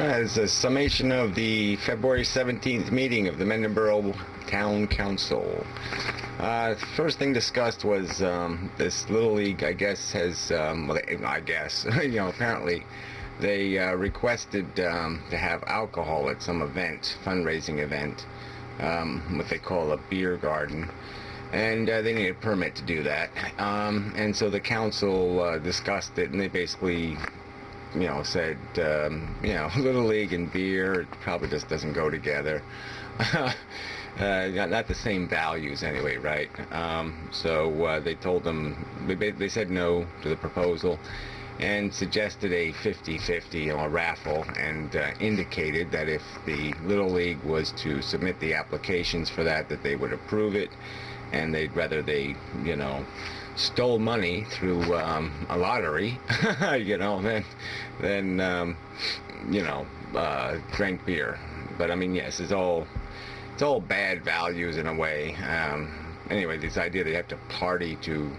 As a summation of the February 17th meeting of the Mendham Borough Town Council. First thing discussed was this Little League, I guess, has, apparently they requested to have alcohol at some event, fundraising event, what they call a beer garden. And they need a permit to do that. And so the council discussed it, and they basically said, Little League and beer, it probably just doesn't go together. Not the same values anyway, right? So they told them, they said no to the proposal and suggested a 50-50 raffle, and indicated that if the Little League was to submit the applications for that they would approve it, and they'd rather they, stole money through a lottery, than drank beer. But I mean, yes, it's all bad values in a way. Anyway, this idea they have to party to,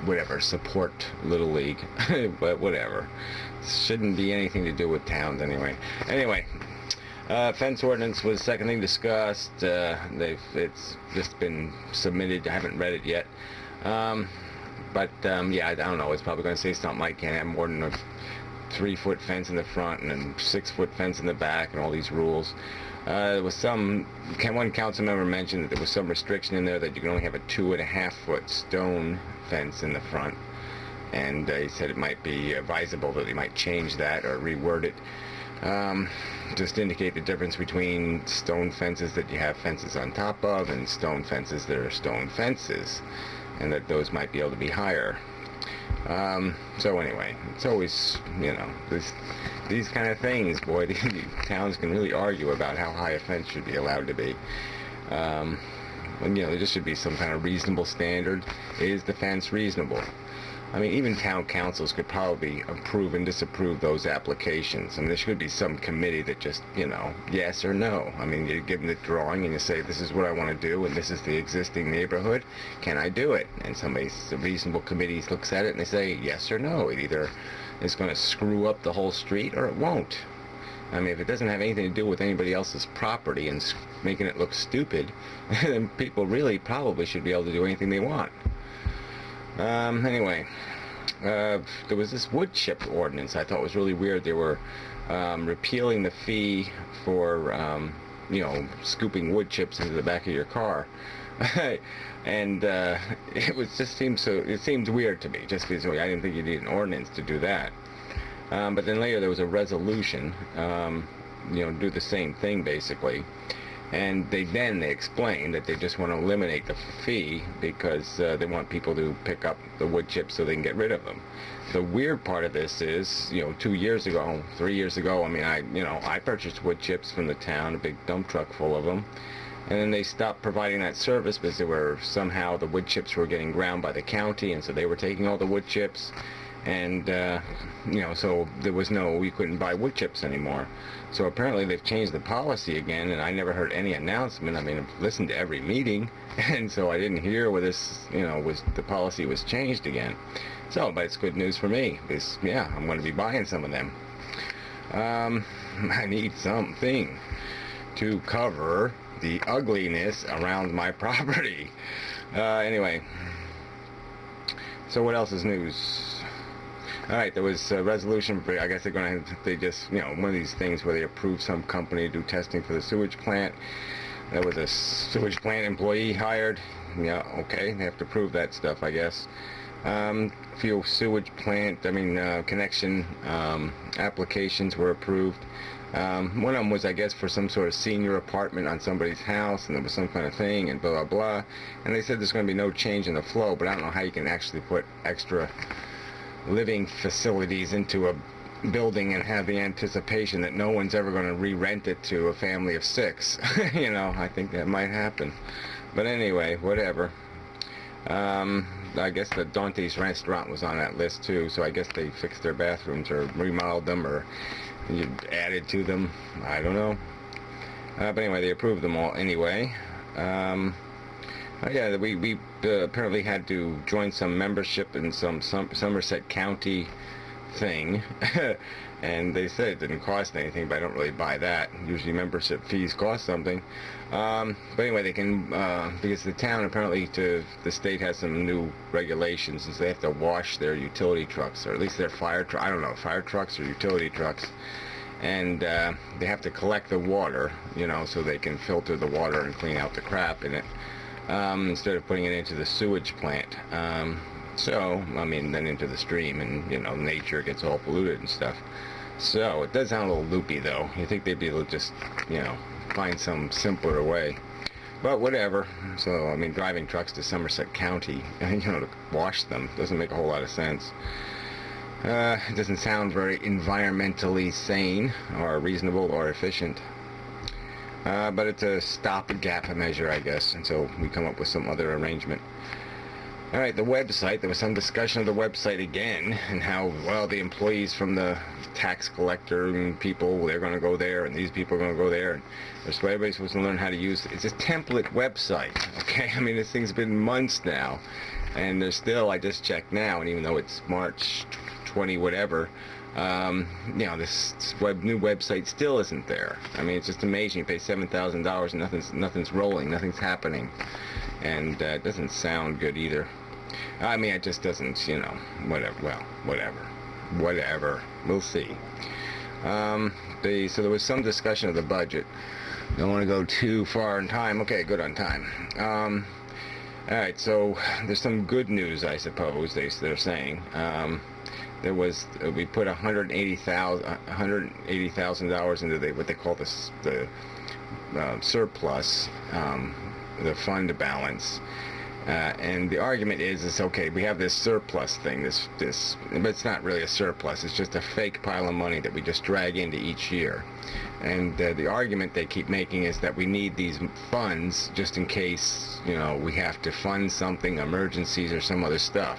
whatever, support Little League, but whatever. Shouldn't be anything to do with towns anyway. Anyway. Fence ordinance was the second thing discussed. It's just been submitted. I haven't read it yet. I don't know. It's probably going to say something like can't have more than a 3-foot fence in the front and a 6-foot fence in the back, and all these rules. There was one council member mentioned that there was some restriction in there that you can only have a 2.5-foot stone fence in the front, and he said it might be advisable that they might change that or reword it. Just to indicate the difference between stone fences that you have fences on top of and stone fences that are stone fences, and that those might be able to be higher. So anyway, it's always, these kind of things, boy, these towns can really argue about how high a fence should be allowed to be. And there just should be some kind of reasonable standard. Is the fence reasonable? I mean, even town councils could probably approve and disapprove those applications. I mean, there should be some committee that just, yes or no. I mean, you give them the drawing and you say, this is what I want to do, and this is the existing neighborhood. Can I do it? And a reasonable committee looks at it and they say yes or no. It either is going to screw up the whole street or it won't. I mean, if it doesn't have anything to do with anybody else's property and making it look stupid, then people really probably should be able to do anything they want. Anyway, there was this wood chip ordinance I thought was really weird. They were repealing the fee for, scooping wood chips into the back of your car. And it seemed weird to me, just because I didn't think you need an ordinance to do that. But then later there was a resolution, do the same thing basically. And they explained that they just want to eliminate the fee because they want people to pick up the wood chips so they can get rid of them. The weird part of this is, 3 years ago, I purchased wood chips from the town, a big dump truck full of them. And then they stopped providing that service because somehow the wood chips were getting ground by the county, and so they were taking all the wood chips. And, so there was you couldn't buy wood chips anymore. So apparently they've changed the policy again, and I never heard any announcement. I mean, I've listened to every meeting, and so I didn't hear where this, the policy was changed again. So, but it's good news for me, because, I'm going to be buying some of them. I need something to cover the ugliness around my property. Anyway, so what else is news? Alright, there was a resolution, I guess they just, one of these things where they approve some company to do testing for the sewage plant. There was a sewage plant employee hired. Yeah, okay, they have to prove that stuff, I guess. A few sewage plant, connection applications were approved. One of them was, I guess, for some sort of senior apartment on somebody's house, and there was some kind of thing, and blah, blah, blah. And they said there's going to be no change in the flow, but I don't know how you can actually put extra living facilities into a building and have the anticipation that no one's ever going to re-rent it to a family of 6. I think that might happen. But anyway, whatever. I guess the Dante's restaurant was on that list too, so I guess they fixed their bathrooms or remodeled them or added to them. I don't know. But anyway, they approved them all anyway. We apparently had to join some membership in some Somerset County thing. And they said it didn't cost anything, but I don't really buy that. Usually membership fees cost something. But anyway, they can, because the town apparently, the state has some new regulations, and so they have to wash their utility trucks, or at least their I don't know, fire trucks or utility trucks. And they have to collect the water, so they can filter the water and clean out the crap in it, instead of putting it into the sewage plant. So, I mean, then into the stream, and, nature gets all polluted and stuff. So, it does sound a little loopy, though. You think they'd be able to just, find some simpler way. But whatever. So, I mean, driving trucks to Somerset County, to wash them doesn't make a whole lot of sense. It doesn't sound very environmentally sane, or reasonable, or efficient. But it's a stopgap measure, I guess, until we come up with some other arrangement. Alright, the website. There was some discussion of the website again, and how, well, the employees from the tax collector and people, they're going to go there, and these people are going to go there, and everybody's supposed to learn how to use it. It's a template website, okay? I mean, this thing's been months now, and there's still, I just checked now, and even though it's March 20 whatever, this new website still isn't there. I mean, it's just amazing. You pay $7,000 and nothing's rolling, nothing's happening. And it doesn't sound good either. I mean, it just doesn't, whatever. Well, whatever. We'll see. So there was some discussion of the budget. Don't want to go too far in time. Okay, good on time. Alright, so there's some good news, I suppose, they're saying. We put $180,000 into what they call the surplus, the fund balance, and the argument is okay, we have this surplus thing, this but it's not really a surplus, it's just a fake pile of money that we just drag into each year. And the argument they keep making is that we need these funds just in case, we have to fund something, emergencies or some other stuff.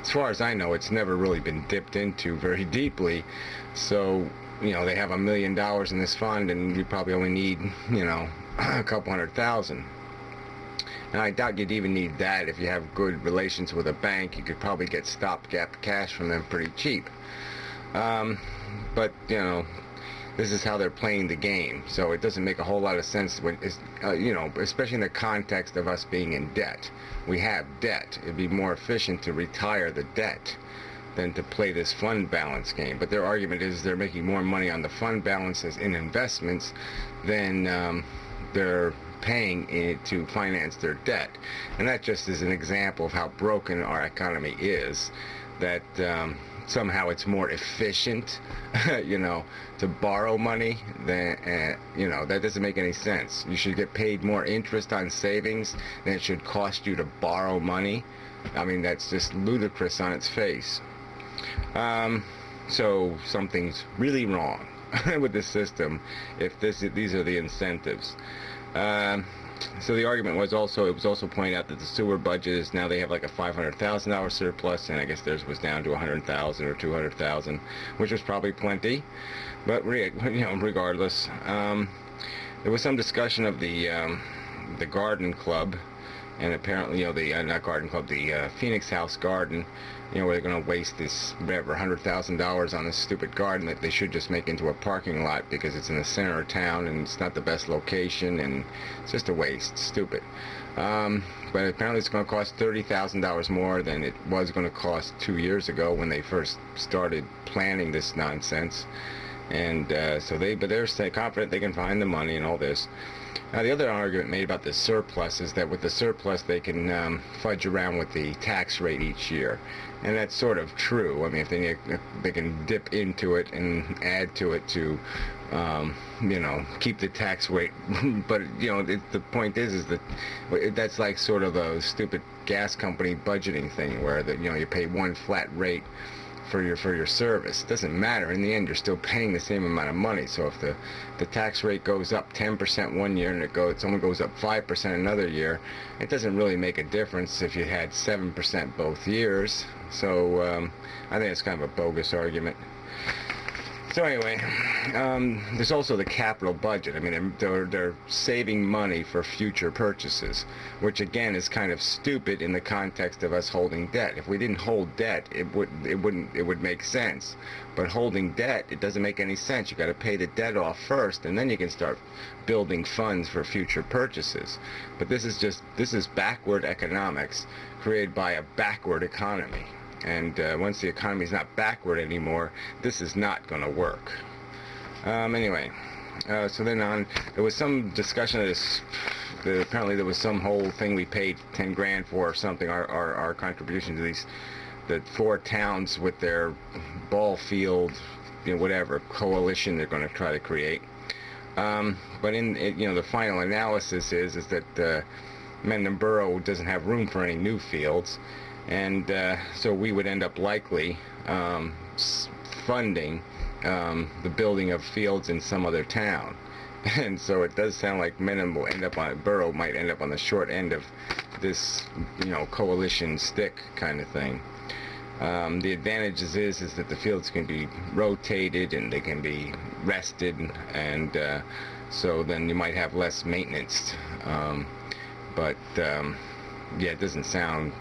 As far as I know, it's never really been dipped into very deeply, so they have $1 million in this fund, and we probably only need a couple $100,000. Now, I doubt you'd even need that. If you have good relations with a bank, you could probably get stopgap cash from them pretty cheap. But this is how they're playing the game, so it doesn't make a whole lot of sense when especially in the context of us being in debt. We have debt. It'd be more efficient to retire the debt than to play this fund balance game. But their argument is they're making more money on the fund balances in investments than they're paying it to finance their debt. And that just is an example of how broken our economy is, that somehow it's more efficient to borrow money than that doesn't make any sense. You should get paid more interest on savings than it should cost you to borrow money. I mean, that's just ludicrous on its face. So something's really wrong with the system if these are the incentives. So the argument was also, it was also pointed out that the sewer budget is now, they have like a $500,000 surplus, and I guess theirs was down to $100,000 or $200,000, which was probably plenty. But regardless, there was some discussion of the garden club, and apparently, not garden club, the Phoenix House Garden, where they're going to waste this, whatever, $100,000 on this stupid garden that they should just make into a parking lot because it's in the center of town and it's not the best location, and it's just a waste. Stupid. But apparently it's going to cost $30,000 more than it was going to cost 2 years ago when they first started planning this nonsense. And so they're confident they can find the money and all this. Now, the other argument made about the surplus is that with the surplus they can fudge around with the tax rate each year, and that's sort of true. I mean, if they can dip into it and add to it to keep the tax rate. But the point is that that's like sort of a stupid gas company budgeting thing where you pay one flat rate for your service. It doesn't matter. In the end, you're still paying the same amount of money. So if the tax rate goes up 10% one year and it only goes up 5% another year, it doesn't really make a difference if you had 7% both years. So I think it's kind of a bogus argument. So anyway, there's also the capital budget. I mean, they're saving money for future purchases, which again is kind of stupid in the context of us holding debt. If we didn't hold debt, it would make sense. But holding debt, it doesn't make any sense. You got to pay the debt off first, and then you can start building funds for future purchases. But this is backward economics created by a backward economy. And once the economy is not backward anymore, this is not going to work. Anyway, so then there was some discussion of this. Apparently there was some whole thing we paid 10 grand for or something, our contribution to the 4 towns with their ball field, whatever, coalition they're going to try to create. But in the final analysis is that Mendham Borough doesn't have room for any new fields. And so we would end up likely funding the building of fields in some other town. And so it does sound like Mendham Borough might end up on the short end of this, coalition stick kind of thing. The advantages is that the fields can be rotated and they can be rested, and so then you might have less maintenance. Yeah, it doesn't sound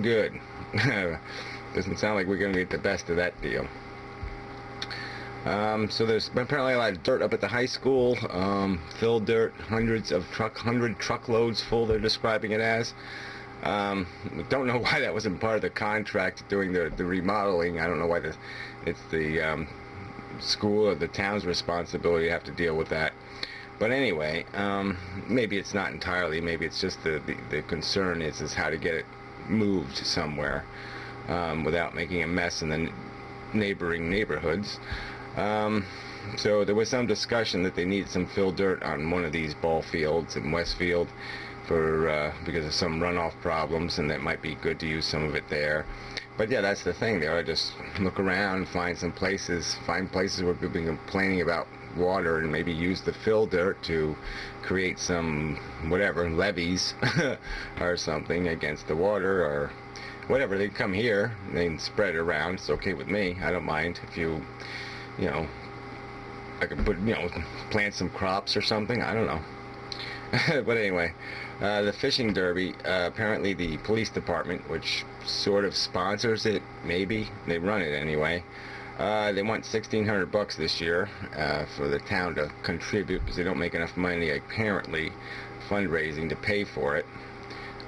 good. Doesn't sound like we're going to get the best of that deal. So there's apparently a lot of dirt up at the high school, filled dirt, 100 truckloads full, they're describing it as. Don't know why that wasn't part of the contract doing the remodeling. I don't know why it's the school or the town's responsibility to have to deal with that. But anyway, maybe it's not entirely. Maybe it's just the concern is how to get it moved somewhere without making a mess in the neighboring neighborhoods. So there was some discussion that they need some fill dirt on one of these ball fields in Westfield because of some runoff problems, and that might be good to use some of it there. But yeah, that's the thing. They ought to just look around, find places where people have been complaining about water, and maybe use the fill dirt to create some levies or something against the water or whatever. They come here, they can spread it around. It's okay with me. I don't mind if I could put plant some crops or something. I don't know. But anyway, the fishing derby, apparently the police department, which sort of sponsors it, maybe they run it anyway. They want $1,600 this year for the town to contribute because they don't make enough money, apparently, fundraising to pay for it.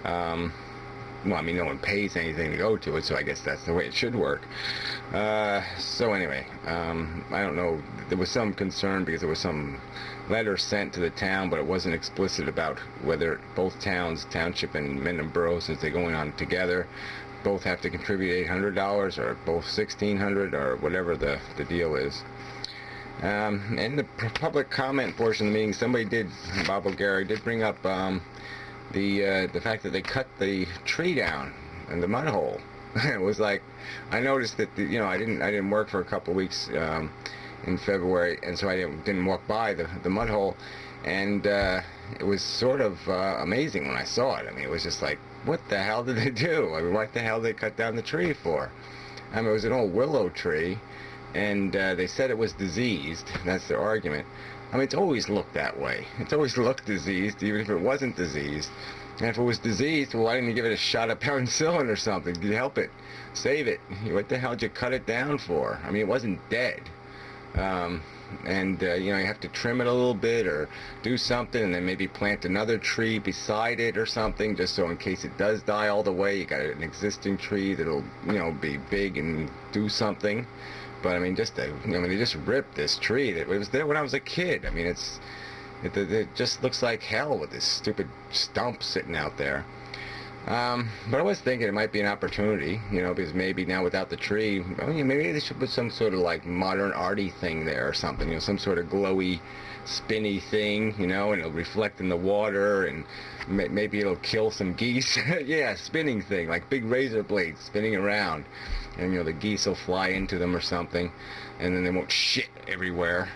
Well, I mean, no one pays anything to go to it, so I guess that's the way it should work. So anyway, I don't know. There was some concern because there was some letter sent to the town, but it wasn't explicit about whether both towns, Township and Mendham Borough, since they're going on together, both have to contribute $800 or both $1,600 or whatever the deal is. In the public comment portion of the meeting, Bob O'Gary did bring up the fact that they cut the tree down in the mud hole. It was like, I noticed that I didn't work for a couple of weeks in February, and so I didn't walk by the mud hole, and it was sort of amazing when I saw it. I mean, it was just like, what the hell did they do? I mean, what the hell did they cut down the tree for? I mean, it was an old willow tree, and they said it was diseased. That's their argument. I mean, it's always looked that way. It's always looked diseased, even if it wasn't diseased. And if it was diseased, well, why didn't you give it a shot of penicillin or something? Did you help it? Save it? What the hell did you cut it down for? I mean, it wasn't dead. You have to trim it a little bit or do something, and then maybe plant another tree beside it or something, just so in case it does die all the way, you got an existing tree that'll, be big and do something. But I mean, they just ripped this tree that was there when I was a kid. I mean, it just looks like hell with this stupid stump sitting out there. But I was thinking it might be an opportunity, because maybe now without the tree, maybe they should put some sort of like modern arty thing there or something, some sort of glowy, spinny thing, and it'll reflect in the water, and maybe it'll kill some geese. Yeah, spinning thing, like big razor blades spinning around, and the geese will fly into them or something, and then they won't shit everywhere.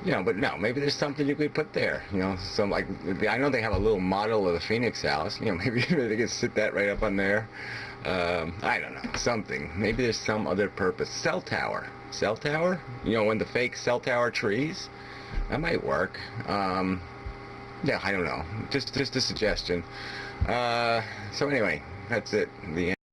You know, but no, maybe there's something you could put there. You know, some like I know they have a little model of the Phoenix house. You know, maybe they could sit that right up on there. I don't know, something. Maybe there's some other purpose. Cell tower. Cell tower? You know, when the fake cell tower trees? That might work. Yeah, I don't know. Just a suggestion. So anyway, that's it. The